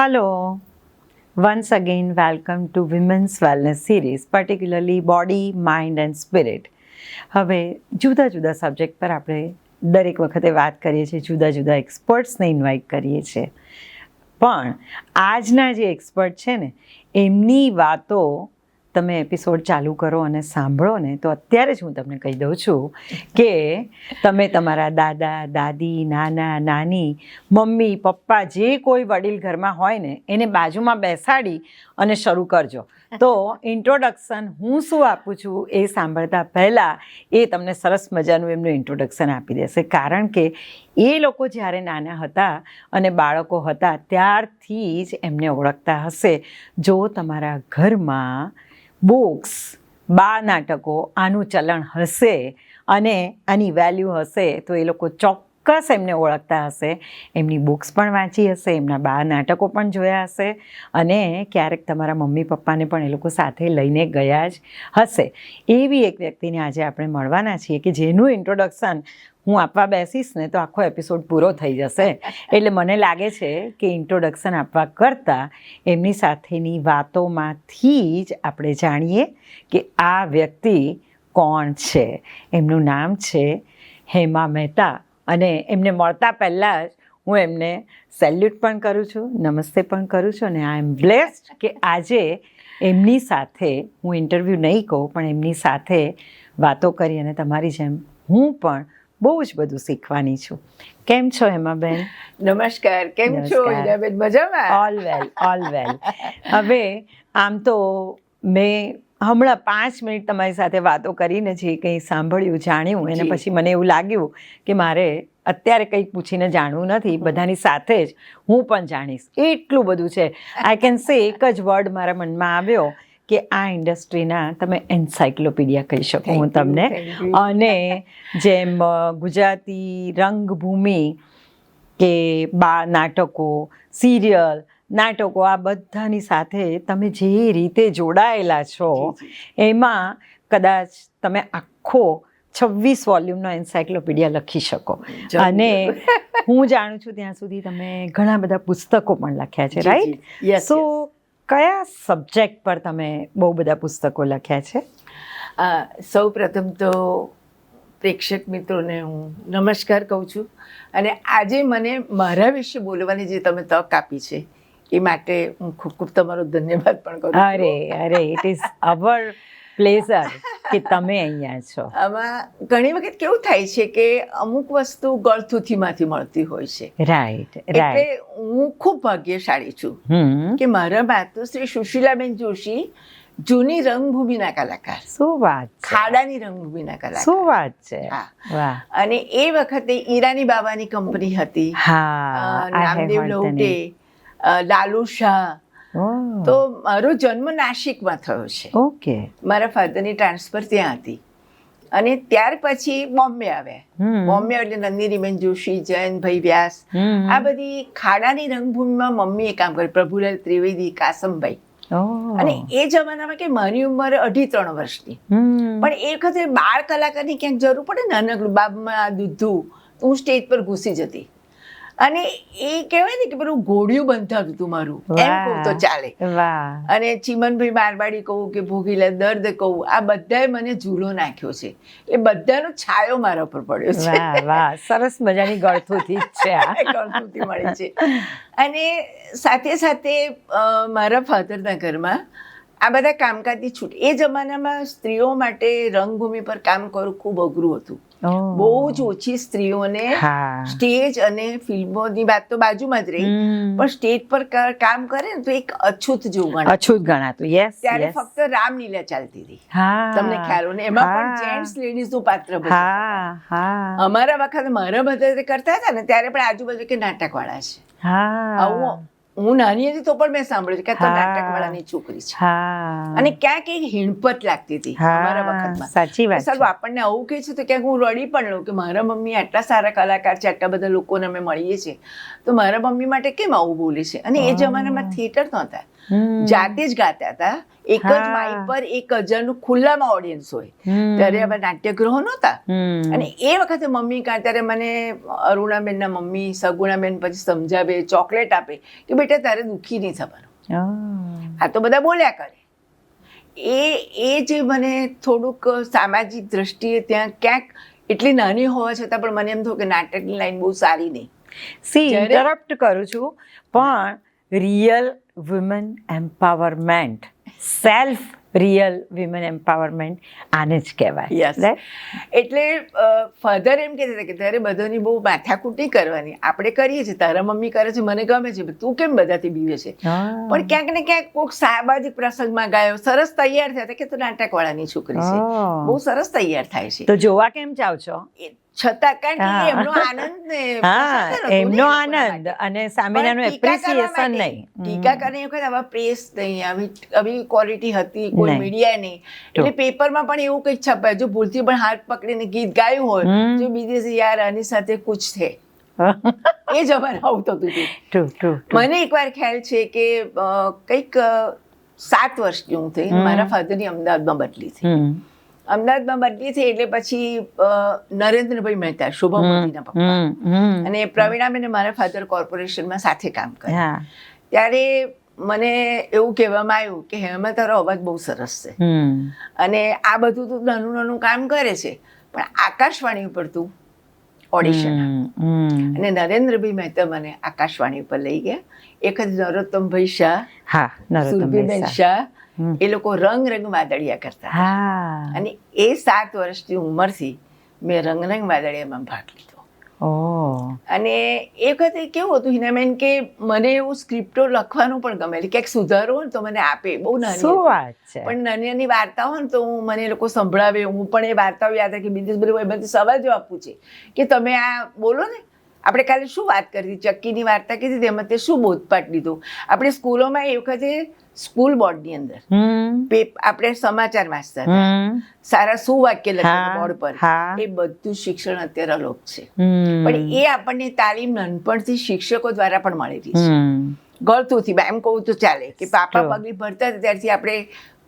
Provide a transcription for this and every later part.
Hello, once again, welcome to Women's Wellness Series, particularly Body, Mind and Spirit. હવે જુદા જુદા subject પર આપણે દરેક વખતે વાત કરીએ છીએ, જુદા જુદા એક્સપર્ટ્સને ઇન્વાઇટ કરીએ છીએ. પણ આજના જે એક્સપર્ટ છે ને એમની વાતો તમે એપિસોડ ચાલુ કરો અને સાંભળો ને તો અત્યારે જ હું તમને કહી દઉં છું કે તમે તમારા દાદા દાદી નાના નાની મમ્મી પપ્પા જે કોઈ વડીલ ઘરમાં હોય ને એને બાજુમાં બેસાડી અને શરૂ કરજો. તો ઇન્ટ્રોડક્શન હું શું આપું છું એ સાંભળતા પહેલાં એ તમને સરસ મજાનું એમનું ઇન્ટ્રોડક્શન આપી દેશે, કારણ કે એ લોકો જ્યારે નાના હતા અને બાળકો હતા ત્યારથી જ એમને ઓળખતા હશે. જો તમારા ઘરમાં બુક્સ, નાટકો આનું ચલણ હશે અને આની વેલ્યુ હશે તો એ લોકો ચોક્કસ એમને ઓળખતા હશે. એમની બુક્સ પણ વાંચી હશે, એમના નાટકો પણ જોયા હશે અને ક્યારેક તમારા મમ્મી પપ્પાને પણ એ લોકો સાથે લઈને ગયા જ હશે. એવી એક વ્યક્તિને આજે આપણે મળવાના છીએ કે જેનું ઇન્ટ્રોડક્શન હું આપવા બેસીશ ને તો આખો એપિસોડ પૂરો થઈ જશે. એટલે મને લાગે છે કે ઇન્ટ્રોડક્શન આપવા કરતાં એમની સાથેની વાતોમાંથી જ આપણે જાણીએ કે આ વ્યક્તિ કોણ છે. એમનું નામ છે હેમા મહેતા અને એમને મળતા પહેલાં જ હું એમને સેલ્યુટ પણ કરું છું, નમસ્તે પણ કરું છું અને આઈ એમ બ્લેસ્ડ કે આજે એમની સાથે હું ઇન્ટરવ્યૂ નહીં કહું પણ એમની સાથે વાતો કરી અને તમારી જેમ હું પણ બહુ જ બધું શીખવાની છું. કેમ છો હેમાબેન? નમસ્કાર, કેમ છો હીરાબેન? મજામાં? All well, all well. હવે આમ તો મેં હમણાં 5 મિનિટ તમારી સાથે વાતો કરીને જે કંઈ સાંભળ્યું જાણ્યું એને પછી મને એવું લાગ્યું કે મારે અત્યારે કંઈક પૂછીને જાણવું નથી, બધાની સાથે જ હું પણ જાણીશ. એટલું બધું છે. આઈ કેન સે એક જ વર્ડ મારા મનમાં આવ્યો કે આ ઇન્ડસ્ટ્રીના તમે એન્સાઇક્લોપીડિયા કહી શકો હું તમને. અને જેમ ગુજરાતી રંગભૂમિ કે નાટકો, સિરિયલ, નાટકો આ બધાની સાથે તમે જે રીતે જોડાયેલા છો એમાં કદાચ તમે આખો 26 વોલ્યુમનો એન્સાઇક્લોપીડિયા લખી શકો. અને હું જાણું છું ત્યાં સુધી તમે ઘણા બધા પુસ્તકો પણ લખ્યા છે, રાઈટ? સો કયા સબ્જેક્ટ પર તમે બહુ બધા પુસ્તકો લખ્યા છે? સૌ પ્રથમ તો પ્રેક્ષક મિત્રોને હું નમસ્કાર કહું છું અને આજે મને મારા વિશે બોલવાની જે તમે તક આપી છે એ માટે હું ખૂબ ખૂબ તમારો ધન્યવાદ પણ કરું છું. અરે ઇટ ઇઝ અવર પ્લેઝર કે તમે અહીંયા છો. આમાં ઘણી વખત કેવું થાય છે કે અમુક વસ્તુ ગળથૂથીમાંથી મળતી હોય છે. રાઈટ. એટલે હું ખૂબ ભાગ્યશાળી છું કે મારા માતુશ્રી સુશીલાબેન જોશી જૂની રંગભૂમિના કલાકાર. શું વાત! ખાડાની રંગભૂમિના કલાકાર. શું વાત છે! વાહ. અને એ વખતે ઈરાની બાવાની કંપની હતી. હા, નામદેવ લવટે, લાલુ શાહ. તો મારો જન્મ નાસિકમાં થયો છે. ઓકે. મારા ફાધરની ટ્રાન્સફર ત્યાં હતી અને ત્યાર પછી બોમ્બે આવ્યા. બોમ્બે એટલે નંદિનીબેન જોશી, જયંતભાઈ વ્યાસ, આ બધી ખાડાની રંગભૂમિમાં મમ્મીએ કામ કર્યું. પ્રભુલાલ ત્રિવેદી, કાસમભાઈ. અને એ જમાનામાં કે મારી ઉંમર 2.5-3 વર્ષની, પણ એ વખતે બાળ કલાકારની ક્યાંક જરૂર પડે ને, નાનકડું બાબમાં દૂધું, હું સ્ટેજ પર ઘૂસી જતી. અને એ કહેવાય ને કે પેલું ઘોડિયું બંધાતું હતું મારું, એમ કહું તો ચાલે. અને ચીમનભાઈ મારવાડી કહું કે ભોગીલા દર્દ કહું, આ બધાએ મને ઝૂલો નાખ્યો છે. એ બધાનો છાયો મારા પર પડ્યો છે. વાહ, સરસ મજાની ગળથૂથી છે. ગળથૂથી મળી છે. અને સાથે સાથે મારા ફાધરના ઘરમાં આ બધા કામકાજની છૂટ. એ જમાનામાં સ્ત્રીઓ માટે રંગભૂમિ પર કામ કરવું ખૂબ અઘરું હતું. બહુ જ ઓછી સ્ત્રીઓને સ્ટેજ અને ફિલ્મોની વાત તો બાજુમાં જ રહી, પણ સ્ટેજ પર કામ કરે ને તો એક અછૂત જેવું ગણાતું. ત્યારે ફક્ત રામલીલા ચાલતી હતી, તમને ખ્યાલ હોય ને, એમાં પણ જેન્ટ્સ લેડીઝનું પાત્ર ભજવતા. અમારા વખતે મારા બધા કરતા હતા ને ત્યારે પણ આજુબાજુ કે નાટકવાળા છે. આવું હું નાની હતી તો પણ મેં સાંભળ્યું કે તો નાટકવાળાની છોકરી છે. અને ક્યાંક એક હિણપત લાગતી હતી અમારા વખતમાં. સાચી વાત. સારું, આપણને આવું કહે છે તો ક્યાંક હું રડી પણ લઉં કે મારા મમ્મી આટલા સારા કલાકાર છે, આટલા બધા લોકોને અમે મળીએ છીએ, તો મારા મમ્મી માટે કેમ આવું બોલે છે. અને એ જમાનામાં થિયેટર નહોતા, જાતે જ ગાતા હતા. એક જ માઇક પર 1000નું ખુલ્લામાં ઓડિયન્સ હોય. ત્યારે હવે નાટ્યગૃહો નહોતા. અને એ વખતે મમ્મી ત્યારે મને અરુણાબેનના મમ્મી સગુણાબેન પછી સમજાવે, ચોકલેટ આપે કે બેટા તારે દુઃખી નહીં થવાનું, આ તો બધા બોલ્યા કરે. એ જે મને થોડુંક સામાજિક દ્રષ્ટિએ ત્યાં ક્યાંક એટલી નાની હોવા છતાં પણ મને એમ થયું કે નાટકની લાઈન બહુ સારી નહીં. ઇન્ટરપ્ટ કરું છું, પણ real woman empowerment, self real women empowerment આને જ કહેવાય. એટલે ફાધર એમ કહેતા હતા કે તારે બધાની બહુ માથાકૂટી કરવાની, આપણે કરીએ છીએ, તારા મમ્મી કરે છે, મને ગમે છે, તું કેમ બધાથી બીવે છે? પણ ક્યાંક ને ક્યાંક કોઈક સામાજિક પ્રસંગમાં ગાયો, સરસ તૈયાર થયા કે તું નાટકવાળાની છોકરી છે, બહુ સરસ તૈયાર થાય છે, તો જોવા કેમ જાવ છો? છતાં કારણ કે એમનો આનંદ ને એમનો આનંદ અને સામેનાનું એપ્રિસિએશન નહીં. ટીકા કરવાની વખત આવા પ્રેસ નહીં, આવી ક્વોલિટી હતી કોઈ મીડિયા નહીં. એટલે પેપરમાં પણ એવું કંઈક છપાય, જો ભૂલથી પણ હાથ પકડીને ગીત ગાયું હોય જો બીજે યાર આની સાથે કુછ છે, એ જ અમારે આવતું હતું. મને એકવાર ખ્યાલ છે કે કંઈક 7 વર્ષની હું થઈ, મારા ફાધરની અમદાવાદમાં બદલી થઈ. અમદાવાદમાં બદલી થઈ એટલે પછી નરેન્દ્રભાઈ મહેતા, શુભમતીના પપ્પા, અને પ્રવીણાબેન મારા ફાધર કોર્પોરેશનમાં સાથે કામ કર્યા. ત્યારે મને એવું કહેવામાં આવ્યું કે હેમા તારો અવાજ બહુ સરસ છે અને આ બધું તું નાનું નાનું કામ કરે છે, પણ આકાશવાણી ઉપર તું ઓડિશન. અને નરેન્દ્રભાઈ મહેતા મને આકાશવાણી ઉપર લઈ ગયા. એક જ નરોત્તમભાઈ શાહ, સુરભીબેન શાહ, એ લોકો રંગ રંગ વાદળિયા કરતા. અને એ 7 વર્ષની ઉંમરથી મેં રંગ રંગ વાદળિયામાં ભાગ લીધો. અને એ વખતે કેવું હતું હિનાબેન કે મને એવું સ્ક્રિપ્ટો લખવાનું પણ ગમે, ક્યાંક સુધારો હોય ને તો મને આપે, બહુ નાની પણ નાની નાની વાર્તા હોય ને તો મને એ લોકો સંભળાવે, હું પણ એ વાર્તાઓ યાદ રાખી. બિંદેશભાઈ સવાલ જવાબ પૂછે કે તમે આ બોલો ને, આપણે કાલે શું વાત કરી, ચક્કીની વાર્તા કીધી તેમાં તે શું બોધપાઠ લીધો. આપણે સ્કૂલોમાં એ વખતે સ્કૂલ બોર્ડની અંદર આપણે સમાચાર વાંચતા હતા, સારા શું વાક્ય લખતા બોર્ડ પર, એ બધું શિક્ષણ અત્યારે અલોપ છે. પણ એ આપણને તાલીમ નાનપણથી શિક્ષકો દ્વારા પણ મળેલી છે, ગળતુંથી. એમ કહું તો ચાલે કે પાપા પગલી ભરતા હતા ત્યારથી આપણે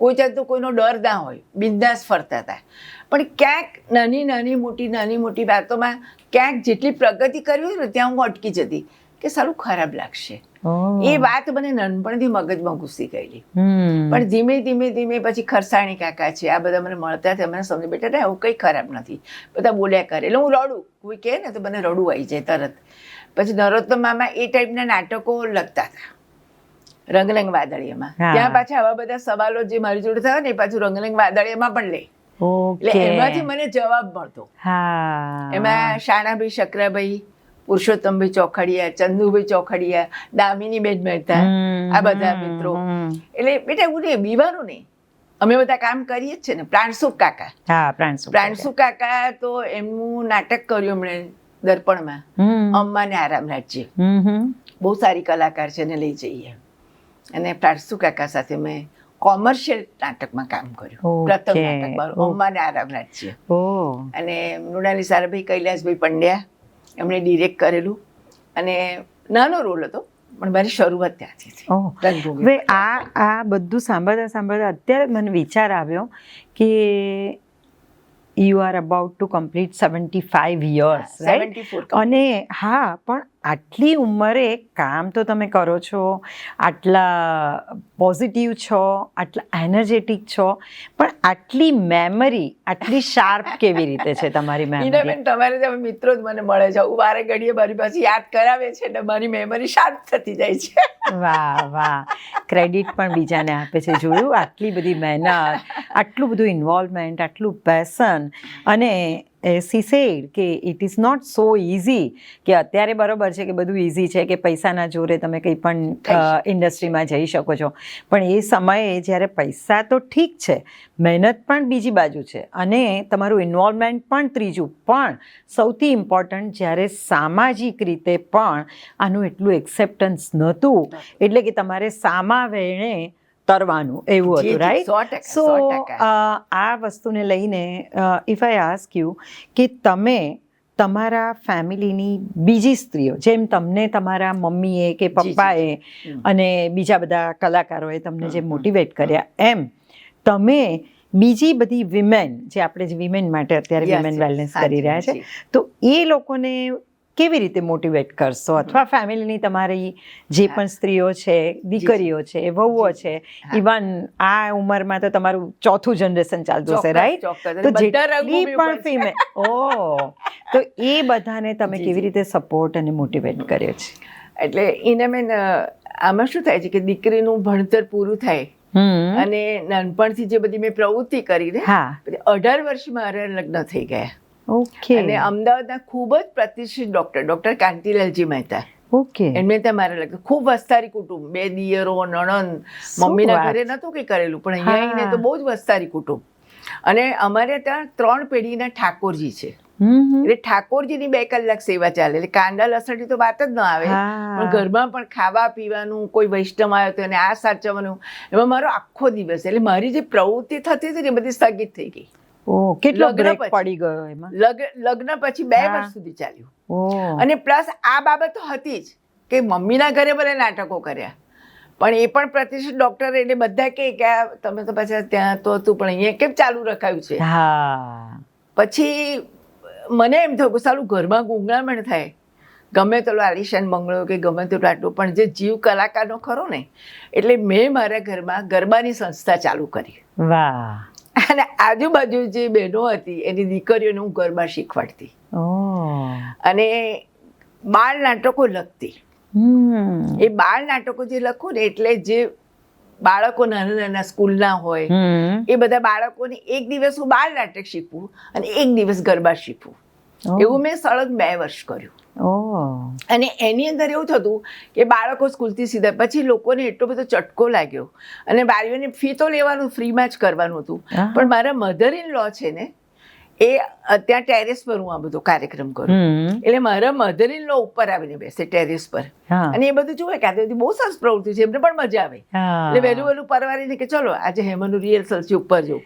કોઈ જાતનો કોઈનો ડર ના હોય, બિંદાસ ફરતા હતા. પણ ક્યાંક નાની મોટી વાતોમાં ક્યાંક જેટલી પ્રગતિ કરવી હોય ને ત્યાં હું અટકી જતી કે સારું ખરાબ લાગશે. એ વાત મને નાનપણથી મગજમાં ઘૂસી ગયેલી. પણ ધીમે પછી ખરસાણી કાકા છે, આ બધા મને મળતા હતા, મને સમજ બેટા એવું કંઈ ખરાબ નથી, બધા બોલ્યા કરે. એટલે હું રડું, કોઈ કહે ને તો મને રડું આવી જાય તરત. પછી નરોત્તમ મામા એ ટાઈપના નાટકો લખતા હતા રંગરંગ વાદળિયામાં. ત્યાં પાછા આવા બધા સવાલો જે મારી જોડે થયા ને એ પાછું રંગરંગ વાદળિયામાં પણ લે. એટલે એમાંથી મને જવાબ મળતો. એમાં શાણાભાઈ શકરાભાઈ, પુરુષોત્તમભાઈ ચોખડિયા, ચંદુભાઈ ચોખડિયા, દામિનીબેન મહેતા, આ બધા મિત્રો. એટલે બેટા એવું નહીં, બીવાનું નહીં, અમે બધા કામ કરીએ જ છે ને. પ્રાણસુખ કાકા, પ્રાણસુખ કાકા તો એમનું નાટક કર્યું એમણે દર્પણમાં, અમ્મા ને આરામ રાજ્ય. બહુ સારી કલાકાર છે, એને લઈ જઈએ. અને પ્રાણસુખ કાકા સાથે મેં કોમર્શિયલ નાટકમાં કામ કર્યું, પ્રથમ નાટક અમ્મા ને આરામ રાજ્ય. અને મૃણાલી સારાભાઈ, કૈલાસભાઈ પંડ્યા એમણે ડિરેક્ટ કરેલું. અને નાનો રોલ હતો પણ મારી શરૂઆત ત્યાંથી થઈ. આ બધું સાંભળતા અત્યારે મને વિચાર આવ્યો કે you are about to complete 75 years, right? અને હા, પણ આટલી ઉંમરે કામ તો તમે કરો છો, આટલા પોઝિટિવ છો, આટલા એનર્જેટિક છો, પણ આટલી મેમરી આટલી શાર્પ કેવી રીતે છે તમારી મેમરી? તમારે તમે મિત્રો જ મને મળે છે, હું વારે ઘડીએ મારી પાસે યાદ કરાવે છે એટલે મારી મેમરી શાર્પ થતી જાય છે. વાહ, ક્રેડિટ પણ બીજાને આપે છે. જોયું, આટલી બધી મહેનત, આટલું બધું ઇન્વોલ્વમેન્ટ, આટલું પેશન. અને she said કે it is not so easy, કે અત્યારે બરોબર છે કે બધું ઇઝી છે, કે પૈસાના જોરે તમે કંઈ પણ ઇન્ડસ્ટ્રીમાં જઈ શકો છો, પણ એ સમયે જ્યારે પૈસા તો ઠીક છે, મહેનત પણ બીજી બાજુ છે, અને તમારું ઇન્વોલ્વમેન્ટ પણ ત્રીજું, પણ સૌથી ઇમ્પોર્ટન્ટ જ્યારે સામાજિક રીતે પણ આનું એટલું એક્સેપ્ટન્સ નહોતું, એટલે કે તમારે સામા વેણે તરવાનું એવું હતું, રાઈટ? સો આ વસ્તુને લઈને ઇફ આઈ આસ્ક યુ કે તમે તમારા ફેમિલીની બીજી સ્ત્રીઓ, જેમ તમને તમારા મમ્મીએ કે પપ્પાએ અને બીજા બધા કલાકારોએ તમને જે મોટિવેટ કર્યા, એમ તમે બીજી બધી વિમેન, જે આપણે જે વિમેન માટે અત્યારે વિમેન વેલનેસ કરી રહ્યા છે, તો એ લોકોને કેવી રીતે મોટિવેટ કરશો? અથવા ફેમિલીની તમારી જે પણ સ્ત્રીઓ છે, દીકરીઓ છે, વહુઓ છે, ઇવન આ ઉંમરમાં તો તમારું 4થું જનરેશન ચાલતું હશે, રાઈટ? તો જેટલી પણ ફિમેલ, તો એ બધાને તમે કેવી રીતે સપોર્ટ અને મોટિવેટ કર્યો છે? એટલે એને મેં આમાં શું થાય છે કે દીકરીનું ભણતર પૂરું થાય અને નાનપણથી જે બધી મેં પ્રવૃત્તિ કરી ને 18 વર્ષમાં મારા લગ્ન થઈ ગયા. ઓકે. અને અમદાવાદના ખૂબ જ પ્રતિષ્ઠિત ડોક્ટર કાંતિલાલજી મહેતા, ઓકે, એમને તમારે લાગે ખૂબ વસ્તારી કુટુંબ, 2 દિયરો, નણંદ, મમ્મીના ઘરે નતું કંઈ કરેલું, પણ અહીંયા આવીને તો બહુ જ વસ્તારી કુટુંબ. અને અમારે ત્યાં 3 પેઢીના ઠાકોરજી છે, એટલે ઠાકોરજીની 2 કલાક સેવા ચાલે, એટલે કાંદા લસણની તો વાત જ ન આવે, પણ ઘરમાં પણ ખાવા પીવાનું, કોઈ વૈષ્ણવ આવ્યો તો એને આ સાચવવાનું, એમાં મારો આખો દિવસ, એટલે મારી જે પ્રવૃત્તિ થતી હતી ને એ બધી સ્થગિત થઈ ગઈ. કેટલો બ્રેક પડી ગયો એમાં? લગ્ન પછી 2 વર્ષ સુધી ચાલ્યું. અને પ્લસ આ બાબત તો હતી જ કે મમ્મીના ઘરે ભલે નાટકો કર્યા, પણ એ પણ પ્રતિષ્ઠિત ડોક્ટર, એટલે બધા કે તમે તો પાછા ત્યાં તો હતું, પણ અહીંયા કેમ ચાલુ રખાયું છે? પછી મને એમ થયું કે સારું ઘરમાં ગુંગળામણ થાય, ગમે તેટલો આલિશાન બંગલો કે ગમે તેટલું આટલું, પણ જે જીવ કલાકારનો ખરો ને, એટલે મેં મારા ઘરમાં ગરબાની સંસ્થા ચાલુ કરી. વાહ. અને આજુબાજુ જે બહેનો હતી એની દીકરીઓને હું ગરબા શીખવાડતી અને બાળ નાટકો લખતી. એ બાળ નાટકો જે લખું ને, એટલે જે બાળકો નાના નાના સ્કૂલના હોય એ બધા બાળકોને એક દિવસ હું બાળ નાટક શીખવું અને એક દિવસ ગરબા શીખવું, એવું મેં સળંગ 2 વર્ષ કર્યું. અને એની અંદર એવું થતું કે બાળકો સ્કૂલથી સીધા, પછી લોકોને એટલો બધો ચટકો લાગ્યો અને બાળીઓને ફી તો લેવાનું, ફ્રીમાં જ કરવાનું હતું, પણ મારા મધર ઇન લો છે ને, એ ત્યાં ટેરેસ પર હું આ બધો કાર્યક્રમ કરું, એટલે મારા મધર ઇન લો ઉપર આવીને બેસે ટેરેસ પર, અને એ બધું જુએ કે આ બધી બહુ સરસ પ્રવૃત્તિ છે, એમને પણ મજા આવે, એટલે વહેલું પરવારીને કે ચલો આજે હેમાનું રિહર્સલ છે, ઉપર જવું.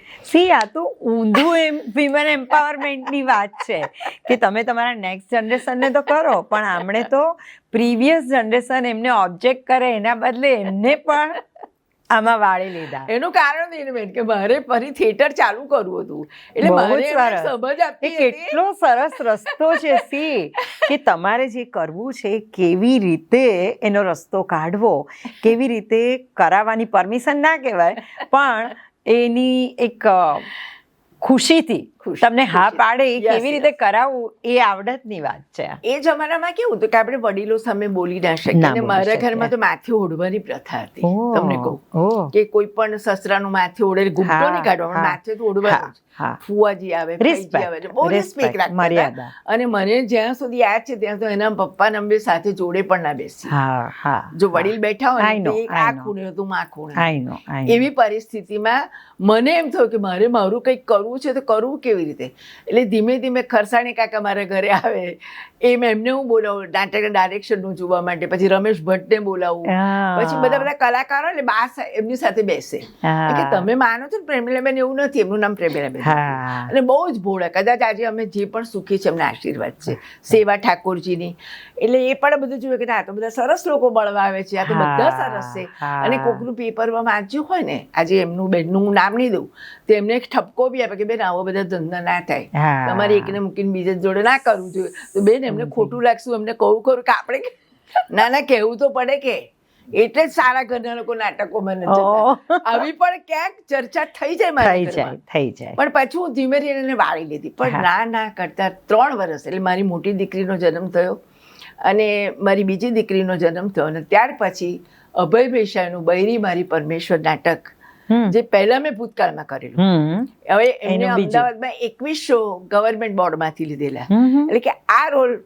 આ તો ઊંધું વિમેન એમ્પાવરમેન્ટની વાત છે કે તમે તમારા નેક્સ્ટ જનરેશનને તો કરો, પણ આમણે તો પ્રીવિયસ જનરેશન એમને ઓબ્જેક્ટ કરે એના બદલે એમને પણ આમાં વાળી લીધા. એનું કારણ એને બેન કે મારે ફરી થિયેટર ચાલુ કરવું હતું, એટલે મારે સમજ આપી. કેટલો સરસ રસ્તો છે કે તમારે જે કરવું છે કેવી રીતે એનો રસ્તો કાઢવો, કેવી રીતે કરાવવાની, પરમિશન ના કહેવાય પણ એની એક ખુશીથી તમને હા પાડે કેવી રીતે કરાવવું, એ આવડતની વાત છે. એ જમાનામાં કેવું હતું કે આપણે વડીલો સામે બોલી ના શકીએ, અને મારા ઘરમાં તો માથે ઓઢવાની પ્રથા હતી. તમને કહું કે કોઈ પણ સસરાનું માથે ઓઢે, ઘૂંટો નહીં કાઢવા, માથે તો ઓઢવાનું જ. ફુવાજી આવે, ભાઈજી આવે, બહુ રિસ્પેક્ટ રાખતા. અને મને જ્યાં સુધી યાદ છે ત્યાં તો એના પપ્પા નંબે સાથે જોડે પણ ના બેસી. જો વડીલ બેઠા હોય ને આ ખૂણે હતું, આ ખૂણે, એવી પરિસ્થિતિમાં મને એમ થયું કે મારે મારું કંઈક કરવું છે તો કરવું કેવી રીતે? એટલે ધીમે ધીમે ખરસાણી કાકા મારા ઘરે આવે, એમને હું બોલાવું નાટકના ડાયરેક્શનનું જોવા માટે, પછી રમેશ ભટ્ટને બોલાવું, પછી બધા કલાકારો એટલે બા એમની સાથે બેસે કે તમે માનો છો ને પ્રેમીલાબેન, એવું નથી, એમનું નામ પ્રેમીલાબેન, અને બહુ જ ભોળા. કદાચ આજે અમે જે પણ સુખી છે એમના આશીર્વાદ છે, સેવા ઠાકોરજીની. એટલે એ પણ બધું જોયું કે આ તો બધા સરસ લોકો મળવા આવે છે, આ તો બધા સરસ છે. અને કોકનું પેપરમાં વાંચ્યું હોય ને, આજે એમનું બેનનું હું નામ નહીં દઉં, તો એમને એક ઠપકો બી આપે કે બેન આવો બધા ધંધા ના થાય, તમારે એકને મૂકીને બીજા જોડે ના કરવું જોઈએ. તો બેન એમને ખોટું લાગશું, એમને કહું ખરું કે આપણે ના કહેવું તો પડે, કે એટલે જ સારા ઘરના લોકો નાટકો મને આવી પણ ક્યાંક ચર્ચા થઈ જાય મારી થઈ જાય. પણ પછી હું ધીમે ધીમે એને વાળી લીધી, પણ ના કરતા 3 વર્ષ, એટલે મારી મોટી દીકરીનો જન્મ થયો અને મારી બીજી દીકરીનો જન્મ થયો, અને ત્યાર પછી અભય ભેસાઈનું બૈરી મારી પરમેશ્વર નાટક, જે પહેલા મેં ભૂતકાળમાં કરેલું, હવે એમને અમદાવાદમાં 21 શો ગવર્મેન્ટ બોર્ડમાંથી લીધેલા, એટલે કે આ રોલ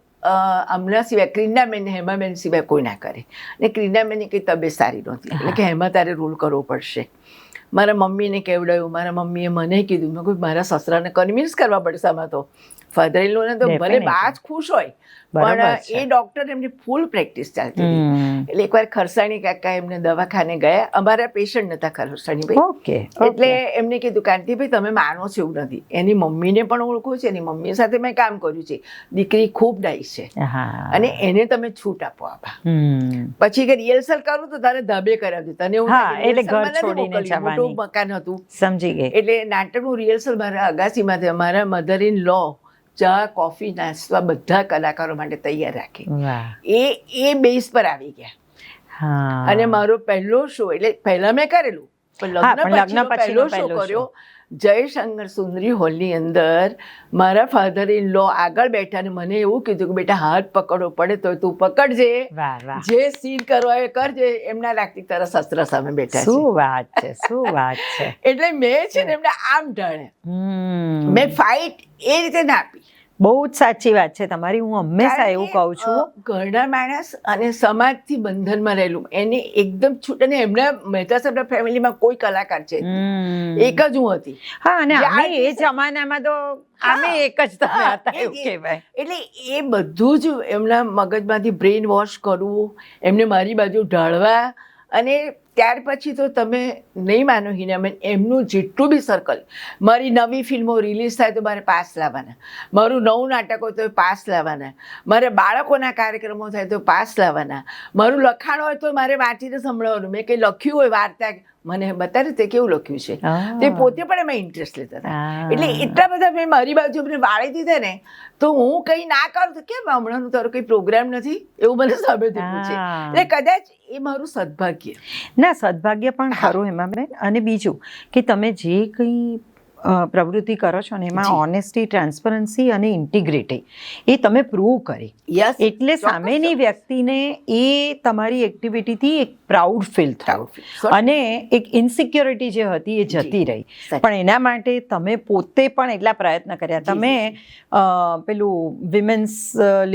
હમણાં સિવાય ક્રિન્ડાબેન, હેમાબેન સિવાય કોઈ ના કરે. અને ક્રિન્ડાબેનની કંઈ તબિયત સારી નહોતી, એટલે કે હેમા તારે રોલ કરવો પડશે. મારા મમ્મીને કેવડાવ્યું, મારા મમ્મીએ મને કીધું. મેં કહ્યું મારા સસરાને કન્વિન્સ કરવા પડશે આમાં તો. ફાધર ઇન લોને તો ભલે બા જ ખુશ હોય, પણ એ ડોક્ટર એમની ફૂલ પ્રેક્ટિસ ચાલતી હતી. એટલે એકવાર ખરસાણી કાકા એમને દવાખાને ગયા, અમારા પેશન્ટ નતા ખરસાણીભાઈ, એટલે એમને કીધું કાંતિભાઈ તમે માનો છો એવું નથી, એની મમ્મીને પણ ઓળખું છે, એની મમ્મી સાથે મેં કામ કર્યું છે, દીકરી ખૂબ ડાઈસ છે અને એને તમે છૂટ આપો આપા. પછી કે રિહર્સલ કરું તો તારે ધાબે કરાવજો, તને મોટું મકાન હતું, સમજી ગઈ. એટલે નાટકનું રિહર્સલ મારા અગાસીમાંથી અમારા મધર ઇન લો ચા કોફી નાસ્તા બધા કલાકારો માટે તૈયાર રાખે. એ બેઝ પર આવી ગયા. અને મારો પહેલો શો, એટલે પહેલા મેં કરેલું પણ લગ્ન પછી પહેલો શો કર્યો જયશંકર સુંદરી હોલની અંદર. મારા ફાધર ઇન લો આગળ બેઠા ને મને એવું કીધું કે બેટા હાથ પકડવો પડે તો તું પકડજે, જે સીન કરવા એ કરજે. એમના લાગતી તારા સસરા સામે બેઠા. શું વાત છે, શું વાત છે. એટલે મેં છે ને એમને આમ ઢાળે, મેં ફાઇટ એ રીતે ના આપી. બહુ જ સાચી વાત છે તમારી. હું હંમેશા એવું કહું છું, ઘરડા માણસ અને સમાજથી બંધનમાં રહેલું એને એકદમ છૂટ. અને એમના મહેતા સાહેબના ફેમિલીમાં કોઈ કલાકાર છે, એક જ હું હતી. હા, અને એ જમાનામાં તો અમે એક જ તમે હતા એવું કહેવાય. એટલે એ બધું જ એમના મગજમાંથી બ્રેઇન વોશ કરવું, એમને મારી બાજુ ઢાળવા. અને ત્યાર પછી તો તમે નહીં માનો હિનાબેન, એમનું જેટલું બી સર્કલ, મારી નવી ફિલ્મો રિલીઝ થાય તો મારે પાસ લાવવાના, મારું નવું નાટક હોય તો પાસ લાવવાના, મારે બાળકોના કાર્યક્રમો થાય તો પાસ લાવવાના, મારું લખાણ હોય તો મારે વાંચીને સંભળાવવાનું. મેં કંઈ લખ્યું હોય વાર્તા, મને બતાવે તે કેવું લખ્યું છે, તે પોતે પણ એમાં ઇન્ટરેસ્ટ લેતા હતા. એટલે એટલા બધા મેં મારી બાજુ મને વાળી દીધા ને, તો હું કંઈ ના કરું તો કેમ હમણાંનું તારો કંઈ પ્રોગ્રામ નથી એવું મને સામેથી પૂછે. એટલે કદાચ એ મારું સદભાગ્ય. ના, સદભાગ્ય પણ ખરું એમાં બેન. અને બીજું કે તમે જે કંઈ પ્રવૃત્તિ કરો છો ને એમાં ઓનેસ્ટી, ટ્રાન્સપરન્સી અને ઇન્ટિગ્રિટી એ તમે પ્રૂવ કરી. એટલે સામેની વ્યક્તિને એ તમારી એક્ટિવિટીથી એક પ્રાઉડ ફીલ થયું અને એક ઇન્સિક્યોરિટી જે હતી એ જતી રહી. પણ એના માટે તમે પોતે પણ એટલા પ્રયત્ન કર્યા. તમે પેલું વિમેન્સ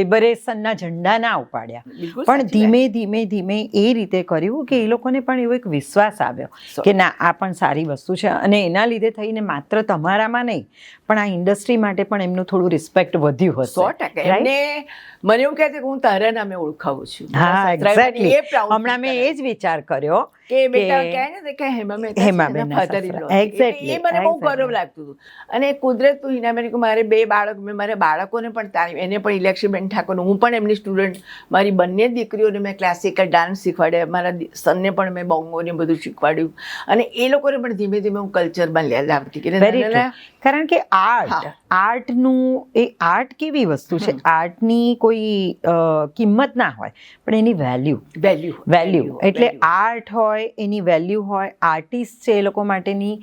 લિબરેશનના ઝંડા ના ઉપાડ્યા, પણ ધીમે ધીમે ધીમે એ રીતે કર્યું કે એ લોકોને પણ એવો એક વિશ્વાસ આવ્યો કે ના, આ પણ સારી વસ્તુ છે. અને એના લીધે થઈને માત્ર તમારામાં નહીં પણ આ ઇન્ડસ્ટ્રી માટે પણ એમનું થોડું રિસ્પેક્ટ વધ્યું હશે. 100%. મને એવું કહે છે કે હું તારા નામે ઓળખાવું છું. હા, એક્ઝેક્ટલી. હમણાં મેં એ જ વિચાર કર્યો કે બેટા કહે ને કે હેમાબેન એક્ઝેક્ટલી, એ મને બહુ ગૌરવ લાગતું હતું. અને કુદરત તું હિનાબેન કે મારે 2 બાળક, મેં મારા બાળકોને પણ તાલીમ, એને પણ ઇલેક્શનબેન ઠાકોર, હું પણ એમની સ્ટુડન્ટ, મારી બંને દીકરીઓને મેં ક્લાસિકલ ડાન્સ શીખવાડ્યા, મારા સનને પણ મેં બોંગો ને બધું શીખવાડ્યું. અને એ લોકોને પણ ધીમે ધીમે હું કલ્ચરમાં લાવતી. કારણ કે આર્ટનું એ આર્ટ કેવી વસ્તુ છે, આર્ટની કોઈ કિંમત ના હોય પણ એની વેલ્યુ. એટલે આર્ટ હોય, એની વેલ્યુ હોય, આર્ટિસ્ટ છે એ લોકો માટેની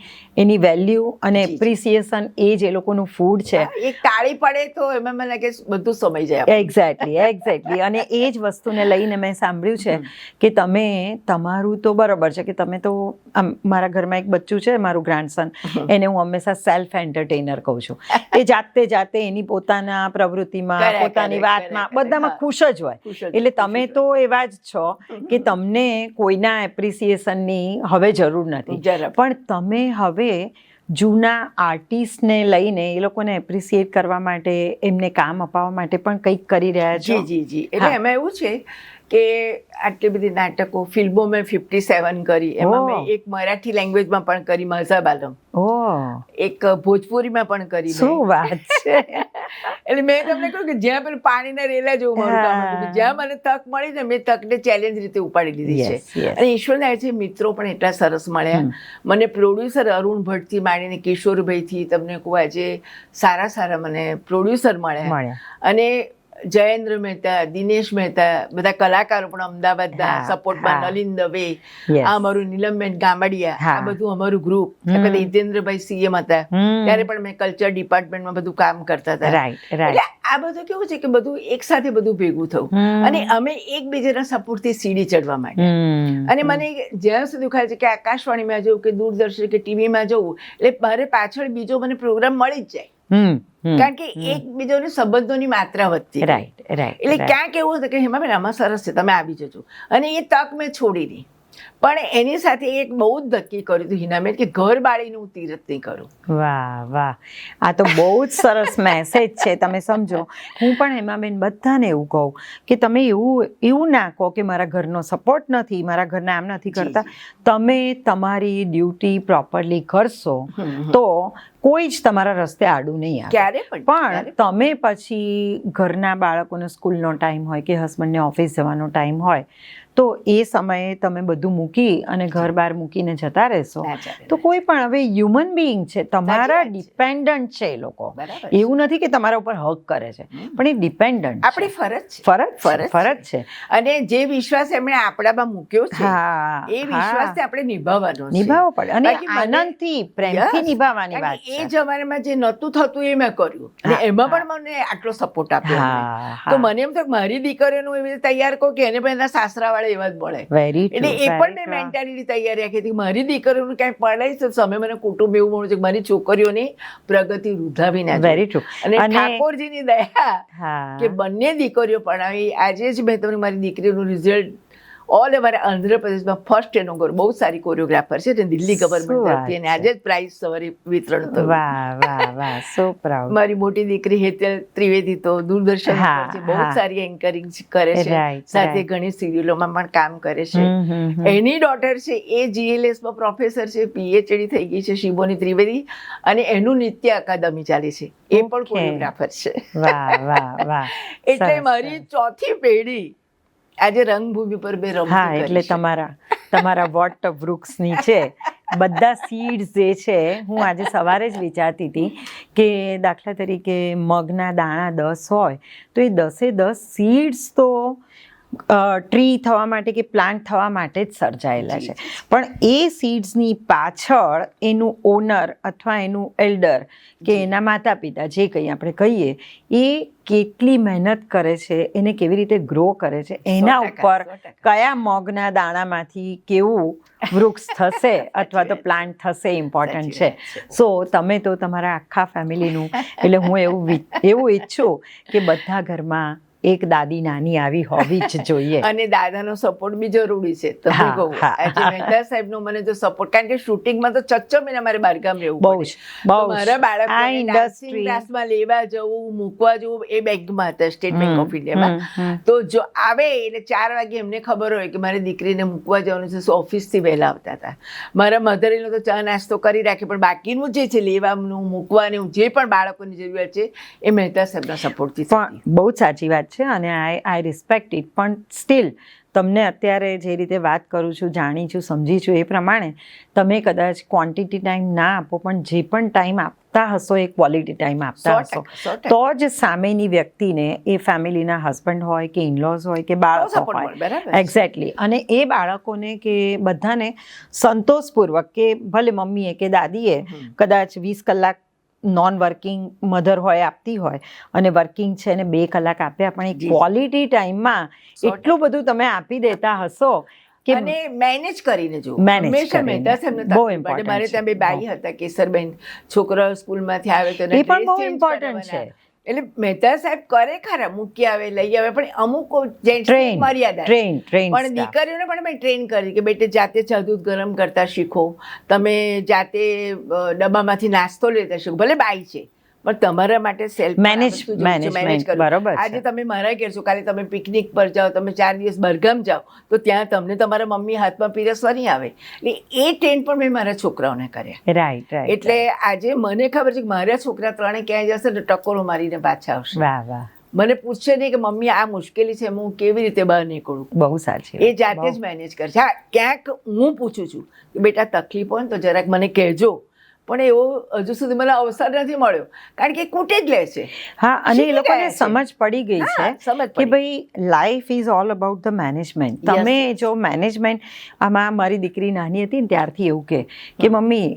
એની વેલ્યુ અને એપ્રિસિએશન, એ જ એ લોકોનું ફૂડ છે. એક તાળી પડે તો એમાં મને લાગે બધું સમય જાય. એક્ઝેક્ટલી. અને એ જ વસ્તુને લઈને મેં સાંભળ્યું છે કે તમે તમારું તો બરોબર છે કે તમે તો મારા ઘરમાં એક બચ્ચું છે, મારું ગ્રાન્ડસન, એને હું હંમેશા સેલ્ફ એન્ટરટેનર કહું છું. એ જાતે એની પોતાના પ્રવૃત્તિમાં, પોતાની વાતમાં, બધામાં ખુશ જ હોય. એટલે તમે તો એવા જ છો કે તમને કોઈના એપ્રિસિએશનની હવે જરૂર નથી, પણ તમે હવે જૂના આર્ટિસ્ટને લઈને એ લોકોને એપ્રિસિએટ કરવા માટે, એમને કામ અપાવવા માટે પણ કંઈક કરી રહ્યા છો. જી. એટલે એમાં એવું છે કે આટલી બધી નાટકો, ફિલ્મો મેં 57 કરી. એમાં મેં એક મરાઠી લેંગ્વેજમાં પણ કરી, મઝહબ આલમ, એક ભોજપુરીમાં પણ કરી. શું વાત છે. એટલે મેં તમને કહ્યું કે જ્યાં પેલું પાણીના રેલા જેવું મારું કામ હતું, જ્યાં મને તક મળી ને મેં તકને ચેલેન્જ રીતે ઉપાડી લીધી છે. અને ઈશ્વરના છે મિત્રો પણ એટલા સરસ મળ્યા. મને પ્રોડ્યુસર અરુણ ભટ્ટથી માંડીને કિશોરભાઈથી તમને કહું આજે સારા મને પ્રોડ્યુસર મળ્યા. અને જયેન્દ્ર મહેતા, દિનેશ મહેતા, બધા કલાકારો પણ અમદાવાદના સપોર્ટમાં, નલિન દવે, આ અમારું નીલમબેન ગામડિયા, આ બધું અમારું ગ્રુપ. હિતેન્દ્રભાઈ સીએમ હતા ત્યારે પણ મેં કલ્ચર ડિપાર્ટમેન્ટમાં બધું કામ કરતા હતા. એટલે આ બધું કેવું છે કે બધું એક સાથે બધું ભેગું થયું અને અમે એકબીજાના સપોર્ટથી સીડી ચડવા માંડ્યા. અને મને જ્યાં સુધી ખ્યાલ છે કે આકાશવાણીમાં જવું કે દૂરદર્શન કે ટીવીમાં જવું, એટલે મારે પાછળ બીજો મને પ્રોગ્રામ મળી જ જાય. કારણ કે એકબીજાની સંબંધોની માત્રા વધતી. એટલે ક્યાંક એવું હતું કે હેમાબેન આમાં સરસ છે, તમે આવી જજો. અને એ તક મેં છોડી નહીં. પણ એની સાથે એક બહુ જ નક્કી કર્યું હતું હિનાબેન કે ઘર બાળીનું હું તીરથ નહીં કરું. વાહ વાહ, આ તો બહુ જ સરસ મેસેજ છે. તમે સમજો, હું પણ હેમાબેન બધાને એવું કહું કે તમે એવું ના કહો કે મારા ઘરનો સપોર્ટ નથી, મારા ઘરના આમ નથી કરતા. તમે તમારી ડ્યુટી પ્રોપરલી કરશો તો કોઈ જ તમારા રસ્તે આડું નહીં આવે. ક્યારે પણ તમે પછી ઘરના બાળકોનો સ્કૂલનો ટાઈમ હોય કે હસબન્ડને ઓફિસ જવાનો ટાઈમ હોય તો એ સમયે તમે બધું મૂકી અને ઘર બહાર મૂકીને જતા રહેશો તો કોઈ પણ, હવે હ્યુમન બિઈંગ છે, તમારા ડિપેન્ડન્ટ છે એ લોકો. એવું નથી કે તમારા ઉપર હક કરે છે, પણ એ ડિપેન્ડન્ટ આપણી ફરજ છે. અને જે વિશ્વાસ એમણે આપણામાં મૂક્યો છે એ વિશ્વાસને આપણે નિભાવવો પડે અને આનંદથી, પ્રેમથી નિભાવવાની વાત છે. એ જમાનામાં જે નહોતું થતું એ મેં કર્યું અને એમાં પણ મને આટલો સપોર્ટ આપ્યો. તો મને એમ થયું મારી દીકરીઓનું એવી રીતે તૈયાર કહું કે એને પણ એના સાસરા એવા જ મળે. એટલે એ પણ મેં મેન્ટાલિટી તૈયાર રાખી હતી મારી દીકરીઓનું ક્યાંય પડાય તો તમે મને કુટુંબ એવું મળ્યું છે મારી છોકરીઓની પ્રગતિ વૃદ્ધાવી ના. Very true. અને ઠાકોરજીની દયા કે બંને દીકરીઓ પડાવી. આજે જ મેં તમને મારી દીકરીનું રિઝલ્ટ ઓલ અમારે આંધ્રપ્રદેશમાં ફર્સ્ટ એનો બહુ સારી કોરિયોગ્રાફર છે દિલ્હી ગવર્મેન્ટ તરફથી અને આજે જ પ્રાઇઝ સવારે વિતરણ થયું. વાહ વાહ વાહ, સો પ્રાઉડ. મારી મોટી દીકરી હેતલ ત્રિવેદી તો દૂરદર્શન બહુ સારી એન્કરિંગ કરે છે, સાથે ઘણી સિરિયલોમાં પણ કામ કરે છે. એની ડોટર છે એ GLS માં પ્રોફેસર છે, PhD થઈ ગઈ છે, શિબોની ત્રિવેદી, અને એનું નિત્ય અકાદમી ચાલે છે, એ પણ કોરિયોગ્રાફર છે. વાહ વાહ વાહ. એટલે મારી ચોથી પેઢી આજે રંગભૂમિ પર બે રમતી. હા, એટલે તમારા વટ વૃક્ષ નીચે બધા સીડ્સ જે છે, હું આજે સવારે જ વિચારતી હતી કે દાખલા તરીકે મગના દાણા 10 હોય તો એ 10 સીડ્સ તો ટ્રી થવા માટે કે પ્લાન્ટ થવા માટે જ સર્જાયેલા છે, પણ એ સીડ્સની પાછળ એનું ઓનર અથવા એનું એલ્ડર કે એના માતા પિતા જે કંઈ આપણે કહીએ એ કેટલી મહેનત કરે છે, એને કેવી રીતે ગ્રો કરે છે, એના ઉપર કયા મગના દાણામાંથી કેવું વૃક્ષ થશે અથવા તો પ્લાન્ટ થશે ઇમ્પોર્ટન્ટ છે. સો તમે તો તમારા આખા ફેમિલીનું, એટલે હું એવું ઈચ્છું કે બધા ઘરમાં એક દાદી નાની આવી હોવી જ જોઈએ. અને દાદાનો સપોર્ટ બી જરૂરી છે. તમે કહો આજે મહેતા સાહેબનો મને જો સપોર્ટ, કારણ કે શૂટિંગમાં તો 6 મહિના મારે બહારગામ રહેવું પડે. મારા બાળકોને ડાન્સિંગ ક્લાસમાં લેવા જવું, મૂકવા જવું, એ બેંકમાં હતા, સ્ટેટ બેંક ઓફ ઇન્ડિયામાં. તો જો આવે એટલે 4 વાગે એમને ખબર હોય કે મારી દીકરીને મૂકવા જવાનું છે, ઓફિસથી વહેલા આવતા હતા. મારા મધરીનો તો ચા નાસ્તો કરી રાખે, પણ બાકીનું જે છે લેવાનું મૂકવાનું જે પણ બાળકોની જરૂરિયાત છે એ મહેતા સાહેબના સપોર્ટથી. પણ બહુ સાચી વાત છે અને આઈ રિસ્પેક્ટ ઇટ. પણ સ્ટીલ તમને અત્યારે જે રીતે વાત કરું છું, જાણી છું, સમજી છું, એ પ્રમાણે તમે કદાચ ક્વોન્ટિટી ટાઈમ ના આપો પણ જે પણ ટાઈમ આપતા હશો એ ક્વોલિટી ટાઈમ આપતા હશો તો જ સામેની વ્યક્તિને, એ ફેમિલીના હસબન્ડ હોય કે ઇનલોઝ હોય કે બાળકો હોય, એક્ઝેક્ટલી, અને એ બાળકોને કે બધાને સંતોષપૂર્વક કે ભલે મમ્મીએ કે દાદીએ કદાચ 20 કલાક નોન વર્કિંગ મધર હોય આપતી હોય અને વર્કિંગ છે ને 2 કલાક આપ્યા, પણ એ ક્વોલિટી ટાઈમમાં એટલું બધું તમે આપી દેતા હશો કે અને મેનેજ કરીને જો હંમેશા મહેતા સાહેબને બહુ ઇમ્પોર્ટન્ટ. મારે ત્યાં બે બાઈ હતા, કેસરબેન, છોકરાઓ સ્કૂલમાંથી આવે તો એ પણ બહુ ઇમ્પોર્ટન્ટ છે. એટલે મહેતા સાહેબ કરે ખરા, મૂકી આવે, લઈ આવે, પણ અમુક મર્યાદા. પણ દીકરીઓને પણ મેં ટ્રેન કરી કે બેટે જાતે ચા દૂધ ગરમ કરતા શીખો, તમે જાતે ડબ્બામાંથી નાસ્તો લેતા શીખો, ભલે બાઈ છે પણ તમારા માટે સેલ્ફ મેનેજ કરો. આજે તમે મારા ઘેર છો, કાલે તમે પિકનિક પર જાઓ, તમે 4 દિવસ બહારગામ જાઓ તો ત્યાં તમને તમારા મમ્મી હાથમાં પીરસવા નહીં આવે. એટલે એ ટ્રેન પણ મેં મારા છોકરાઓને કર્યા. રાઈટ. એટલે આજે મને ખબર છે કે મારા છોકરા 3 ક્યાંય જશે તો ટકોરો મારીને પાછા આવશે. વાહ વાહ. મને પૂછશે નહીં કે મમ્મી આ મુશ્કેલી છે, હું કેવી રીતે બહાર નીકળું. બહુ સાચી. એ જાતે જ મેનેજ કરશે. હા, ક્યાંક હું પૂછું છું કે બેટા તકલીફ હોય ને તો જરાક મને કહેજો, પણ એવો હજુ સુધી મને અવસર નથી મળ્યો, કારણ કે કૂટે જ લે છે. હા, અને એ લોકોને સમજ પડી ગઈ છે કે ભાઈ life is all about the management. તમે જો મેનેજમેન્ટ, આમાં મારી દીકરી નાની હતી ને ત્યારથી એવું કે મમ્મી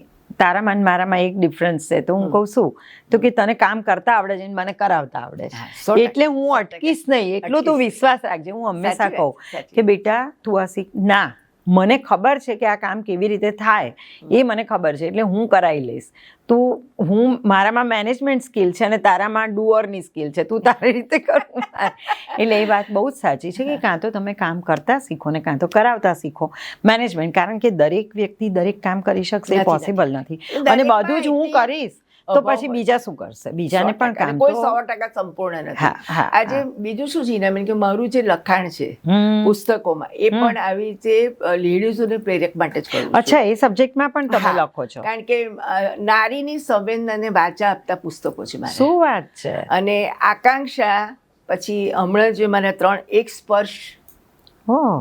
તારામાં મારામાં એક ડિફરન્સ છે, તો હું કહું છું તો કે તને કામ કરતા આવડે છે મને કરાવતા આવડે છે, એટલે હું અટકીશ નહીં, એટલો તું વિશ્વાસ રાખજે. હું હંમેશા કહું કે બેટા તું આ શીખ. ના, મને ખબર છે કે આ કામ કેવી રીતે થાય એ મને ખબર છે, એટલે હું કરાવી લઈશ. હું મારામાં મેનેજમેન્ટ સ્કિલ છે અને તારામાં ડુઅરની સ્કિલ છે, તું તારી રીતે કરું. એટલે એ વાત બહુ જ સાચી છે કે કાં તો તમે કામ કરતા શીખો ને કાં તો કરાવતા શીખો મેનેજમેન્ટ, કારણ કે દરેક વ્યક્તિ દરેક કામ કરી શકશે એ પોસિબલ નથી. અને બધું જ હું કરીશ તો પછી બીજા શું કરશે? બીજાને પણ કામ કોઈ 100% સંપૂર્ણ નથી. આજે બીજું શું છે હિનાબેન, કે મારું જે લખાણ છે પુસ્તકોમાં એ પણ આવી રીતે લેડીઝોને પ્રેરક માટે જ કરું. અચ્છા, એ સબ્જેક્ટમાં પણ તમે લખો છો? કારણ કે નારીની સંવેદનાને વાચા આપતા પુસ્તકો છે મારા. શું વાત છે! અને આકાંક્ષા, પછી હમણાં જે મારા 3 એક સ્પર્શ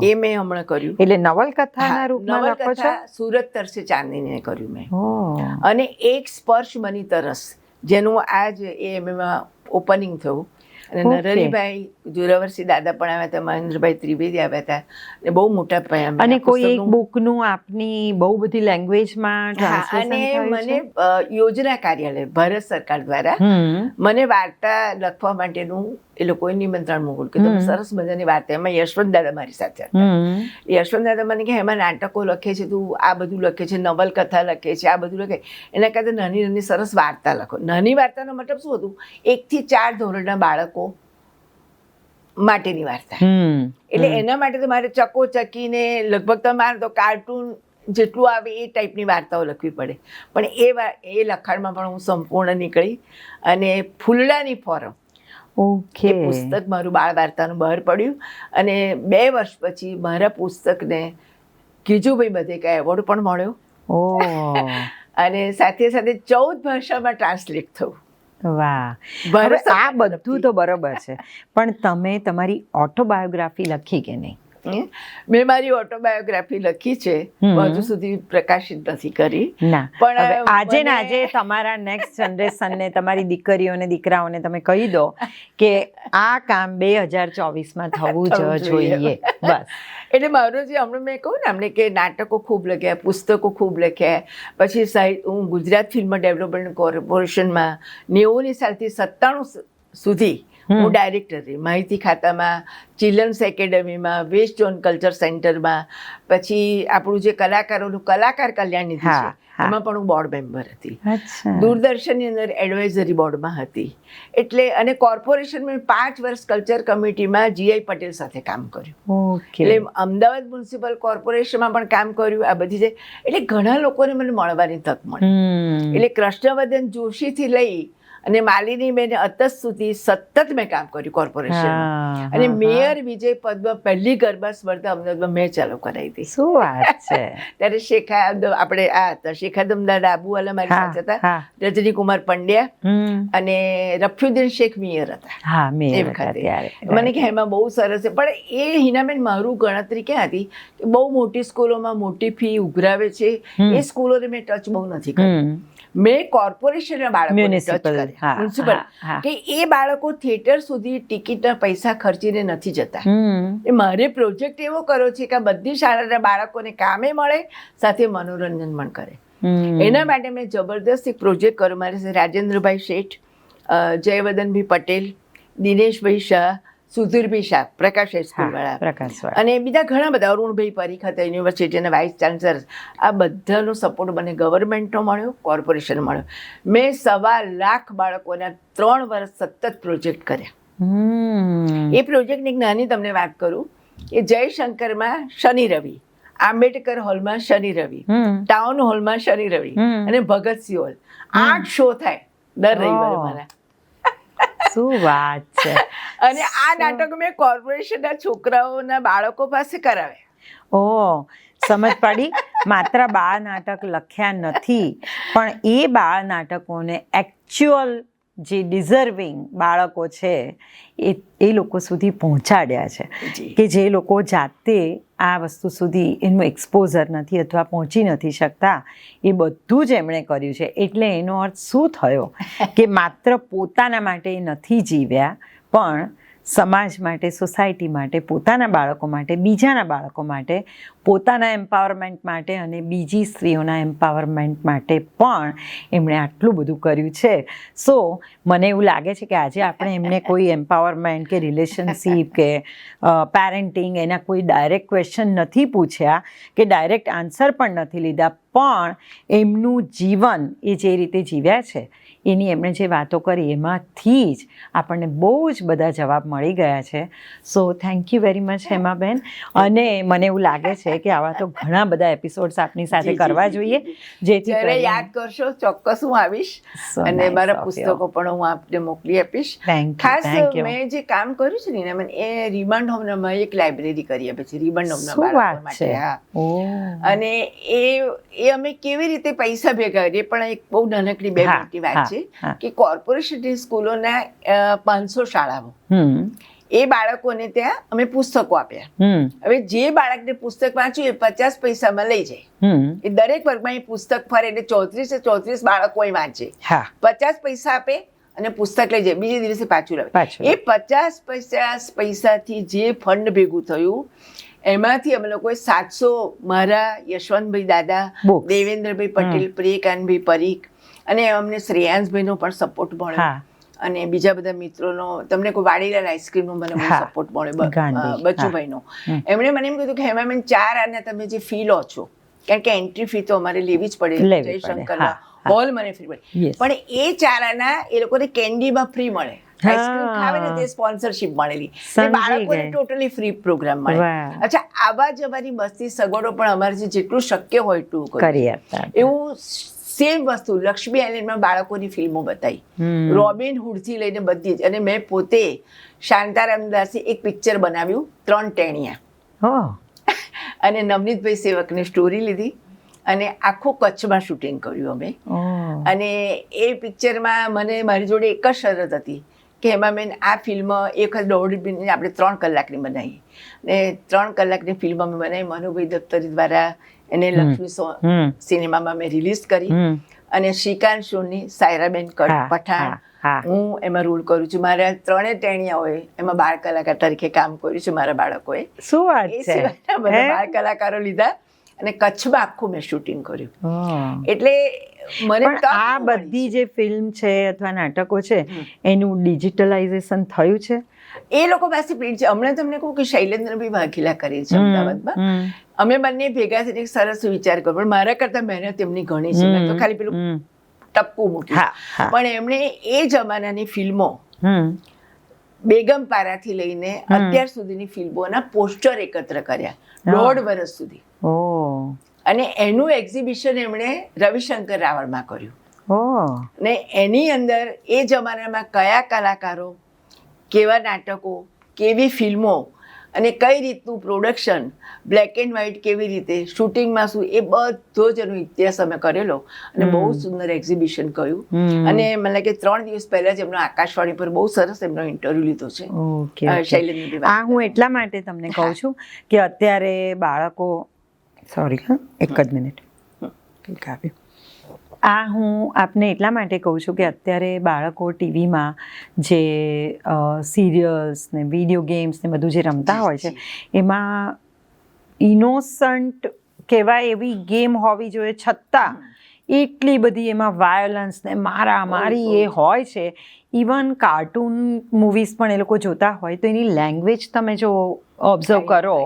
એ મેં હમણાં કર્યું. એટલે નવલકથાના રૂપમાં લખો છો? સુરત તરસે ચાંદનીને કર્યું મેં. અને એક સ્પર્શ બની તરસ, જેનું આજ એમાં ઓપનિંગ થયું. અને નરહરીભાઈ જોરાવરસિંહ દાદા પણ આવ્યા હતા, મહેન્દ્રભાઈ ત્રિવેદી આવ્યા હતા, અને બહુ મોટા પાયા. અને કોઈ એક બુકનું આપની બહુ બધી લેંગ્વેજમાં ટ્રાન્સલેશન થયું છે? અને મને યોજના કાર્યાલય ભારત સરકાર દ્વારા મને વાર્તા લખવા માટેનું એ લોકોએ નિમંત્રણ મોકલ્યું કે તમે સરસ મજાની વાર્તા. એમાં યશવંત દાદા મારી સાથે હતા. યશવંત દાદા મને કે એમાં નાટકો લખે છે, તું આ બધું લખે છે, નવલકથા લખે છે, આ બધું લખે, એના કરતાં નાની નાની સરસ વાર્તા લખો. નાની વાર્તાનો મતલબ શું હતું? 1 થી 4 ધોરણના બાળકો માટેની વાર્તા. એટલે એના માટે તો મારે ચકોચકીને લગભગ તમારે તો કાર્ટૂન જેટલું આવે એ ટાઈપની વાર્તાઓ લખવી પડે. પણ એ લખાણમાં પણ હું સંપૂર્ણ નીકળી. અને ફૂલડાની ફોરમ એ પુસ્તક મારું બાળ વાર્તાનું બહાર પડ્યું. અને 2 વર્ષ પછી મારા પુસ્તકને ગીજુભાઈ બધેકા એવોર્ડ પણ મળ્યો. અને સાથે સાથે 14 ભાષામાં ટ્રાન્સલેટ થયું. વાહ! આ બધું તો બરોબર છે, પણ તમે તમારી ઓટોબાયોગ્રાફી લખી કે નહીં? મેં મારી ઓટોબાયોગ્રાફી લખી છે, હજુ સુધી પ્રકાશિત નથી કરી. પણ આજે ને આજે તમારા નેક્સ્ટ જનરેશનને, તમારી દીકરીઓને દીકરાઓને તમે કહી દો કે આ કામ 2024માં થવું જ જોઈએ. બસ. એટલે મારો જે હમણાં મેં કહું ને અમને કે નાટકો ખૂબ લખ્યા, પુસ્તકો ખૂબ લખ્યા. પછી હું ગુજરાત ફિલ્મ ડેવલપમેન્ટ કોર્પોરેશનમાં 90ની સાલથી 97 સુધી હું ડાયરેક્ટર રહી. માહિતી ખાતામાં, ચિલ્ડ્રન્સ એકેડમીમાં, વેસ્ટ ઝોન કલ્ચર સેન્ટરમાં, પછી આપણું જે કલાકારોનું કલાકાર કલ્યાણ નિધિ છે એમાં પણ હું બોર્ડ મેમ્બર હતી. દૂરદર્શનની અંદર એડવાઇઝરી બોર્ડમાં હતી. એટલે અને કોર્પોરેશનમાં 5 વર્ષ કલ્ચર કમિટીમાં GI પટેલ સાથે કામ કર્યું. એટલે અમદાવાદ મ્યુનિસિપલ કોર્પોરેશનમાં પણ કામ કર્યું. આ બધી જે એટલે ઘણા લોકોને મને મળવાની તક મળી. એટલે કૃષ્ણવર્ધન જોશીથી લઈ અને માલિની બેન અત્યાર સુધી સતત મેં કામ કર્યું કોર્પોરેશનમાં. અને મેયર વિજય પદમાં પહેલી ગરબા સ્પર્ધા અમદાવાદમાં મેં ચાલુ કરાવી હતી. શું વાત છે! ત્યારે આપણે આ હતા શેખાદમદાર ડાબુવાલા મારી સાથે હતા, રજનીકુમાર પંડ્યા અને રફીઉદ્દીન શેખ મેયર હતા એ વખતે. મને કે એમાં બહુ સરસ છે. પણ એ હિનાબેન મારું ગણતરી ક્યાં હતી કે બહુ મોટી સ્કૂલોમાં મોટી ફી ઉઘરાવે છે, એ સ્કૂલોને મેં ટચ બહુ નથી કરી. મેં કોર્પોરેશનના બાળકોને ટચ કર્યા, મ્યુનિસિપલ, કે એ બાળકો થિયેટર સુધી ટિકિટના પૈસા ખર્ચીને નથી જતા. મારે પ્રોજેક્ટ એવો કર્યો છે કે બધી શાળાના બાળકોને કામે મળે, સાથે મનોરંજન પણ કરે. એના માટે મેં જબરદસ્ત એક પ્રોજેક્ટ કર્યો. મારે રાજેન્દ્રભાઈ શેઠ, જયવર્ધનભાઈ પટેલ, દિનેશભાઈ શાહ, સુધીરભાઈ શાહ, પ્રકાશ હાઈસ્કૂલવાળા, અને બીજા ઘણા બધા, અરુણભાઈ પરીખ હતા યુનિવર્સિટીના વાઇસ ચાન્સલર. આ બધાનો સપોર્ટ મને ગવર્મેન્ટનો મળ્યો, કોર્પોરેશન મળ્યો. મેં 1.25 લાખ બાળકોના 3 વર્ષ સતત પ્રોજેક્ટ કર્યા. એ પ્રોજેક્ટની એક નાની તમને વાત કરું કે જયશંકરમાં શનિ રવિ, આંબેડકર હોલમાં શનિ રવિ, ટાઉન હોલમાં શનિ રવિ અને ભગતસિંહ હોલ, 8 શો થાય દર રવિવારે મારા. શું વાત છે! અને આ નાટક મેં કોર્પોરેશનના છોકરાઓના બાળકો પાસે કરાવે. સમજ પડી. માત્ર બાળ નાટક લખ્યા નથી, પણ એ બાળ નાટકોને એકચ્યુઅલ જે ડિઝર્વિંગ બાળકો છે એ લોકો સુધી પહોંચાડ્યા છે, કે જે લોકો જાતે આ વસ્તુ સુધી એનું એક્સપોઝર નથી અથવા પહોંચી નથી શકતા, એ બધું જ એમણે કર્યું છે. એટલે એનો અર્થ શું થયો કે માત્ર પોતાના માટે નથી જીવ્યા, પણ સમાજ માટે, સોસાયટી માટે, પોતાના બાળકો માટે, બીજાના બાળકો માટે, પોતાના એમ્પાવરમેન્ટ માટે અને બીજી સ્ત્રીઓના એમ્પાવરમેન્ટ માટે પણ એમણે આટલું બધું કર્યું છે. સો મને એવું લાગે છે કે આજે આપણે એમને કોઈ એમ્પાવરમેન્ટ કે રિલેશનશીપ કે પેરેન્ટિંગ એના કોઈ ડાયરેક્ટ ક્વેશ્ચન નથી પૂછ્યા કે ડાયરેક્ટ આન્સર પણ નથી લીધા, પણ એમનું જીવન એ જે રીતે જીવ્યા છે એની એમણે જે વાતો કરી એમાંથી જ આપણને બહુ જ બધા જવાબ મળી ગયા છે. So thank you very much Hemaben. અને મને એવું લાગે છે કે આવા તો ઘણા બધા એપિસોડ્સ આપની સાથે કરવા જોઈએ, જેથી જ્યારે યાદ કરશો ચોક્કસ હું આવીશ અને મારા પુસ્તકો પણ હું આપને મોકલી આપીશ. ખાસ મેં જે કામ કર્યું છે ને એ રિમાન્ડ હોમમાં એક લાઇબ્રેરી કરી આપે છે, રિમાન્ડ હોમના બાળકો માટે. હા, અને એ અમે કેવી રીતે પૈસા ભેગા કરીએ, પણ એક બહુ નાનકડી 2 મિનિટની વાત છે કે કોર્પોરેશન સ્કૂલોના 500 શાળાઓ, એ બાળકોને ત્યાં અમે પુસ્તકો આપ્યા. હવે જે બાળકને પુસ્તક વાંચ્યું એ 50 પૈસામાં લઈ જાય. એ દરેક વર્ગમાં એ પુસ્તક ફરે એટલે 34 બાળકો એ વાંચે. 50 પૈસા આપે અને પુસ્તક લઈ જાય, બીજે દિવસે પાછું લાવે. એ 50 પૈસાથી જે ફંડ ભેગું થયું એમાંથી અમે લોકોએ 700 મારા યશવંતભાઈ દાદા, દેવેન્દ્રભાઈ પટેલ, પ્રિયકાંતભાઈ પરીખ અને અમને શ્રેયાંશભાઈનો પણ સપોર્ટ મળ્યો અને બીજા બધા મિત્રોનો, તમને કોઈ વાડીલાલ આઈસ્ક્રીમનો મને બહુ સપોર્ટ મળ્યો, બચુભાઈનો. એમણે મને એમ કીધું કે હેમાબેન 4 આના તમે જે ફી લો છો, કારણ કે એન્ટ્રી ફી તો અમારે લેવી જ પડે, જયશંકરના હોલ મને ફ્રી મળે, પણ એ 4 આના એ લોકોને કેન્ડીમાં ફ્રી મળે. આઈસ્ક્રીમ ખાવે ને તે સ્પોન્સરશિપ મળેલી, બાળકોને ટોટલી ફ્રી પ્રોગ્રામ મળે. અચ્છા, આવા જ અમારી બસની સગવડો પણ અમારે જેટલું શક્ય હોય એટલું કરી આપતા. એવું સેમ વસ્તુ લક્ષ્મી આઇલેન્ડમાં બાળકોની ફિલ્મો બતાવી, રોબિન હુડથી લઈને બધી જ. અને મેં પોતે શાંતારામ દાસે એક પિક્ચર બનાવ્યું 3 ટેણિયા, અને નવનીતભાઈ સેવકની સ્ટોરી લીધી અને આખું કચ્છમાં શૂટિંગ કર્યું અમે. અને એ પિક્ચરમાં મને મારી જોડે એક જ શરત હતી કે હેમાબેન આ ફિલ્મ 1.5 મિનિટ આપણે 3 કલાકની બનાવી. ને 3 કલાકની ફિલ્મ અમે બનાવી. મનુભાઈ દફતરી દ્વારા એને લક્ષ્મી સિનેમામાં મેં રિલીઝ કરી અને શ્રીકાંત સોની, સાયરાબેન પઠાણ, હું એમાં રોલ કરું છું. મારા 3 ટેણિયાઓએ એમાં બાળ કલાકાર તરીકે કામ કર્યું છે મારા બાળકોએ. શું વાત છે! બધા બાળ કલાકારો લીધા અને કચ્છમાં આખું મેં શૂટિંગ કર્યું. એટલે મને આ બધી જે ફિલ્મ છે અથવા નાટકો છે એનું ડિજિટલાઇઝેશન થયું છે? એ લોકો પાસે પ્રિન્ટ છે. હમણાં તમને કહું કે શૈલેન્દ્રભાઈ વાઘેલા કરે છે અમદાવાદમાં. અમે બંને ભેગા થઈને એક સરસ વિચાર કર્યો, પણ મારા કરતા મહેનત એમની ઘણી છે. મેં તો ખાલી પેલું ટપકું મૂક્યું, પણ એમણે એ જમાનાની ફિલ્મો બેગમપારાથી લઈને અત્યાર સુધીની ફિલ્મોના પોસ્ટર એકત્ર કર્યા 1.5 વર્ષ સુધી. અને એનું એક્ઝિબિશન એમણે રવિશંકર રાવળમાં કર્યું. ને એની અંદર એ જમાનામાં કયા કલાકારો, કેવા નાટકો, કેવી ફિલ્મો અને કઈ રીતનું પ્રોડક્શન, બ્લેક એન્ડ વ્હાઇટ કેવી રીતે, શૂટિંગમાં શું, એ બધો જ એનો ઇતિહાસ અમે કરેલો અને બહુ સુંદર એક્ઝિબિશન કર્યું. અને મને લાગે 3 દિવસ પહેલા જ એમનો આકાશવાણી પર બહુ સરસ એમનો ઇન્ટરવ્યુ લીધો છે શૈલેન્દ્રભાઈ. આ હું એટલા માટે તમને કહું છું કે અત્યારે બાળકો, સોરી એક જ મિનિટ, કંઈક આવ્યું. આ હું આપને એટલા માટે કહું છું કે અત્યારે બાળકો ટીવીમાં જે સિરિયલ્સ ને વિડીયો ગેમ્સ ને બધું જે રમતા હોય છે એમાં ઇનોસન્ટ કહેવાય એવી ગેમ હોવી જોઈએ, છતાં એટલી બધી એમાં વાયોલન્સ ને મારી એ હોય છે. ઇવન કાર્ટૂન મૂવીઝ પણ એ લોકો જોતા હોય તો એની લેંગ્વેજ તમે જો ઓબ્ઝર્વ કરો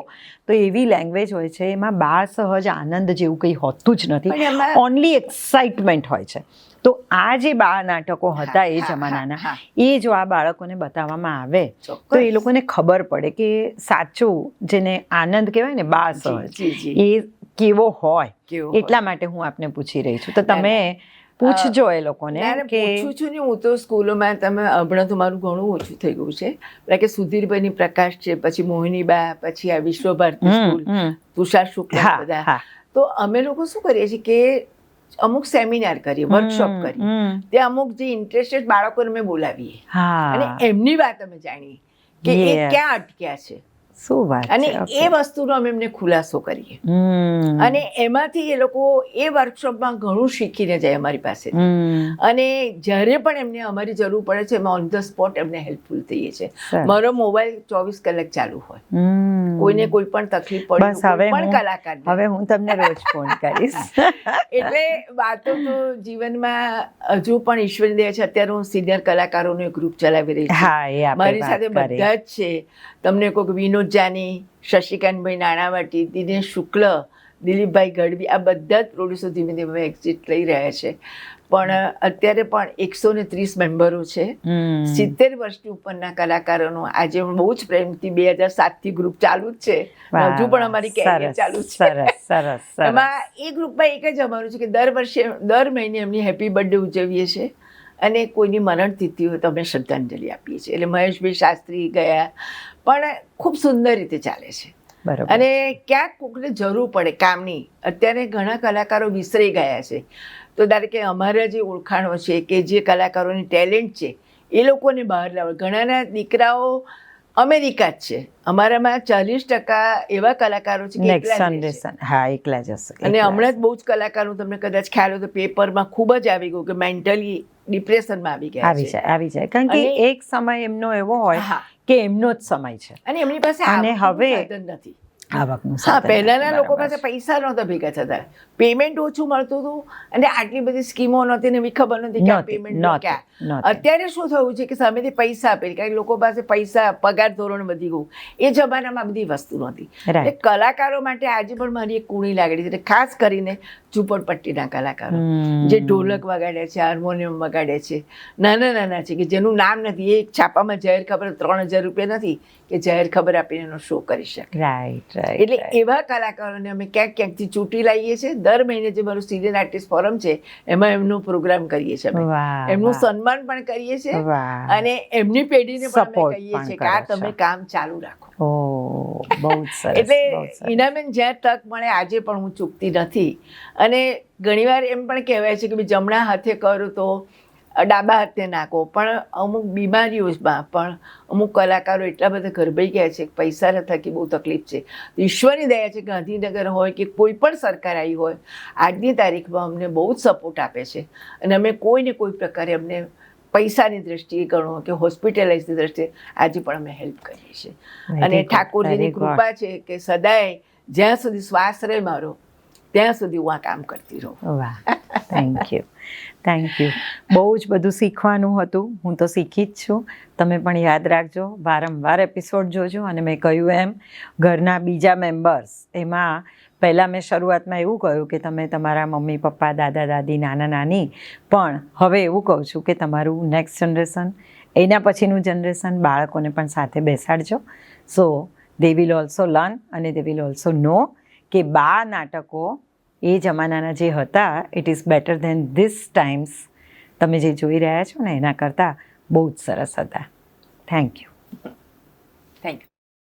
તો એવી લેંગ્વેજ હોય છે, એમાં બાળ સહજ આનંદ જેવું કંઈ હોતું જ નથી, ઓનલી એક્સાઇટમેન્ટ હોય છે. તો આ જે બાળ નાટકો હતા એ જમાનાના, એ જો આ બાળકોને બતાવવામાં આવે તો એ લોકોને ખબર પડે કે સાચું જેને આનંદ કહેવાય ને બાળ સહજ, એ કેવો હોય. એટલા માટે હું આપને પૂછી રહી છું, તો તમે પૂછજો એ લોકોને. પૂછું છું ને હું તો સ્કૂલોમાં. તમે હમણાં તો મારું ઘણું ઓછું થઈ ગયું છે, કે સુધીરભાઈની પ્રકાશ છે, પછી મોહિનીબા, પછી આ વિશ્વભારતી સ્કૂલ, તુષાર શુક્લા, બધા. તો અમે લોકો શું કરીએ છીએ કે અમુક સેમિનાર કરીએ, વર્કશોપ કરીએ, ત્યાં અમુક જે ઇન્ટરેસ્ટેડ બાળકોને અમે બોલાવીએ અને એમની વાત અમે જાણીએ કે એ ક્યાં અટક્યા છે, શું વાત અને છે, એ વસ્તુનો અમે એમને ખુલાસો કરીએ અને એમાંથી એ લોકો એ વર્કશોપમાં ઘણું શીખીને જાય અમારી પાસે. અને જ્યારે પણ એમને અમારી જરૂર પડે છે એમાં ઓન ધ સ્પોટ એમને હેલ્પફુલ થઈએ છીએ. મારો મોબાઈલ 24 કલાક ચાલુ હોય, કોઈને કોઈ પણ તકલીફ પડી, બસ હવે કોઈ પણ કલાકાર, હવે હું તમને રોજ ફોન કરીશ. એટલે વાતો તો જીવનમાં હજુ પણ ઈશ્વરની દયા છે. અત્યારે હું સિનિયર કલાકારોનું એક ગ્રુપ ચલાવી રહી છું. હા, એ આપણે મારી સાથે બધા જ છે. તમને કોઈક વિનોદ જાની, શશિકાંતભાઈ નાણાવટી, દિનેશ શુક્લ, દિલીપભાઈ ગઢવી, આ બધા જ પ્રોડ્યુસર ધીમે ધીમે એક્ઝિટ લઈ રહ્યા છે. પણ અત્યારે પણ 130 મેમ્બરો છે. 70 વર્ષની ઉપરના કલાકારોનું આજે હું બહુ જ પ્રેમથી 2007થી ગ્રુપ ચાલુ જ છે. હજુ પણ અમારી કેરિયર ચાલુ છે. એમાં એ ગ્રુપમાં એક જ અમારું છે કે દર મહિને એમની હેપી બર્થડે ઉજવીએ છીએ અને કોઈની મરણ તિથિ હોય તો અમે શ્રદ્ધાંજલિ આપીએ છીએ. એટલે મહેશભાઈ શાસ્ત્રી ગયા, પણ ખૂબ સુંદર રીતે ચાલે છે. અને ક્યાંક કોઈને જરૂર પડે કામની, અત્યારે ઘણા કલાકારો વિસરાઈ ગયા છે, તો ધારો કે અમારા જે ઓળખાણો છે કે જે કલાકારોની ટેલેન્ટ છે એ લોકોને બહાર લાવે. ઘણાના દીકરાઓ અમેરિકા જ છે, અમારામાં 40% એવા કલાકારો છે કે એકલા જ હશે. અને હમણાં જ બહુ જ કલાકારો, તમને કદાચ ખ્યાલ હોય તો પેપરમાં ખૂબ જ આવી ગયું કે મેન્ટલી ડિપ્રેશનમાં આવી ગયા છે. આવી જાય કારણ કે એક સમય એમનો એવો હોય કે એમનો જ સમય છે અને એમની પાસે અને હવે નથી આવકનું. પહેલાના લોકો પાસે પૈસા નહોતા ભેગા થતા, પેમેન્ટ ઓછું મળતું હતું અને આટલી બધી સ્કીમો નહોતી ને એવી ખબર નથી કે પેમેન્ટ ક્યાં. અત્યારે શું થયું છે કે સામેથી પૈસા આપે, કારણ કે લોકો પાસે પૈસા, પગાર ધોરણ વધી ગયું. એ જમાનામાં બધી વસ્તુ નહોતી. એટલે કલાકારો માટે આજે પણ મારી એક કુણી લાગણી છે, ખાસ કરીને ઝૂંપડપટ્ટીના કલાકારો જે ઢોલક વગાડે છે, હાર્મોનિયમ વગાડે છે, નાના નાના છે કે જેનું નામ નથી. એ છાપામાં જાહેર ખબર 3000 રૂપિયા નથી કે જાહેર ખબર આપીને એનો શો કરી શકે. રાઈટ. એટલે એવા કલાકારોને અમે ક્યાંક ક્યાંકથી ચૂંટી લાવીએ છીએ. દર મહિને જે મારું સિનિયર આર્ટિસ્ટ ફોરમ છે એમાં એમનો પ્રોગ્રામ કરીએ છીએ અમે. એમનું સન્માન પણ કરીએ છીએ અને એમની પેઢીને પણ અમે કહીએ છીએ કે આ તમે કામ ચાલુ રાખો. બહુ સરસ. એટલે ઈનાબેન જ્યાં તક મળે આજે પણ હું ચૂકતી નથી. અને ઘણીવાર એમ પણ કહેવાય છે કે જમણા હાથે કરો તો ડાબા હાથે નાખો, પણ અમુક બીમારીઓમાં પણ અમુક કલાકારો એટલા બધા ગરબાઈ ગયા છે કે પૈસાના થકી બહુ તકલીફ છે. ઈશ્વરની દયા છે, ગાંધીનગર હોય કે કોઈ પણ સરકાર આવી હોય, આજની તારીખમાં અમને બહુ જ સપોર્ટ આપે છે અને અમે કોઈને કોઈ પ્રકારે અમને પૈસાની દ્રષ્ટિએ ગણો કે હોસ્પિટલાઇઝની દ્રષ્ટિએ આજે પણ અમે હેલ્પ કરીએ છીએ. અને ઠાકોરજીની કૃપા છે કે સદાય જ્યાં સુધી શ્વાસ રહે મારો ત્યાં સુધી હું આ કામ કરતી રહું. વાહ, થેન્ક યુ. બહુ જ બધું શીખવાનું હતું. હું તો શીખી જ છું. તમે પણ યાદ રાખજો, વારંવાર એપિસોડ જોજો. અને મેં કહ્યું એમ, ઘરના બીજા મેમ્બર્સ, એમાં પહેલાં મેં શરૂઆતમાં એવું કહ્યું કે તમે તમારા મમ્મી પપ્પા, દાદા દાદી, નાના નાની, પણ હવે એવું કહું છું કે તમારું નેક્સ્ટ જનરેશન, એના પછીનું જનરેશન, બાળકોને પણ સાથે બેસાડજો. સો દે વિલ ઓલ્સો લર્ન અને દે વિલ ઓલ્સો નો કે બા નાટકો એ જમાનાના જે હતા, it is better than this times. તમે જે જોઈ રહ્યા છો ને એના કરતાં બહુ જ સરસ હતા. Thank you.